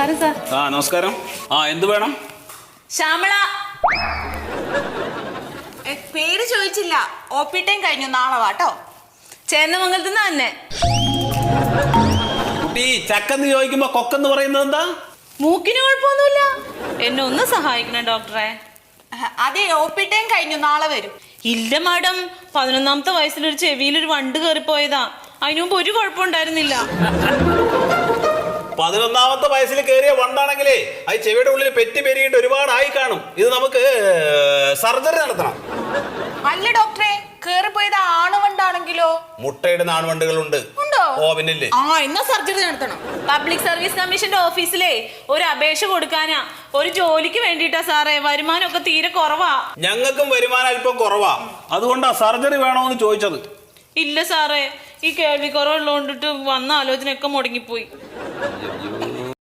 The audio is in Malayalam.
നമസ്കാരം സാർ. നമസ്കാരം. എന്ത് വേണം? ശ്യാമള. പേര് ചോദിച്ചില്ല. OP ടൈം കഴിഞ്ഞു, നാളെ വാട്ടോ. ചേന്നമംഗലത്ത് നിന്ന് തന്നെ. കുട്ടി ചക്കെന്ന് ചോദിക്കുമ്പോ കൊക്കെന്ന് പറയുന്നത് എന്താ? മൂക്കിന് കുഴപ്പമൊന്നുമില്ല. എന്നെ ഒന്ന് സഹായിക്കണം ഡോക്ടറെ. അതെ, OP ടൈം കഴിഞ്ഞു, നാളെ വരും. ഇല്ല മാഡം, 11ാമത്തെ വയസ്സിലൊരു ചെവിയിലൊരു വണ്ട് കയറിപ്പോയതാ. അതിനു മുമ്പ് ഒരു കുഴപ്പമുണ്ടായിരുന്നില്ല. 11ാമത്തെ വയസ്സിൽ കയറിയ വണ്ടാണെങ്കിലേ അത് ചെവിയുടെ ഉള്ളിൽ പെറ്റി പെരുകിട്ട് ഒരുപാടായി കാണും. ഇത് നമുക്ക് സർജറി നടത്തണം. അല്ല ഡോക്ടറെ, കേറിപ്പോയത് ആണുവണ്ടാണെങ്കിലോ? മുട്ടയിടുന്ന ആൺവണ്ടുകളുണ്ട്. പിന്നില്ലേ? എന്നാ സർജറി നടത്തണം. പബ്ലിക് സർവീസ് കമ്മീഷന്റെ ഓഫീസിലെ ഒരു അപേക്ഷ കൊടുക്കാനാ. ഒരു ജോലിക്ക് വേണ്ടിട്ടാ സാറേ. വരുമാനമൊക്കെ തീരെ കുറവാ. ഞങ്ങൾക്കും വരുമാനം അല്പം കുറവാ. അതുകൊണ്ടാ സർജറി വേണോന്ന് ചോദിച്ചത്. ഇല്ല സാറേ, ഈ കേൾവി കുറവുള്ളതുകൊണ്ടിട്ട് വന്ന ആലോചനയൊക്കെ മുടങ്ങിപ്പോയി.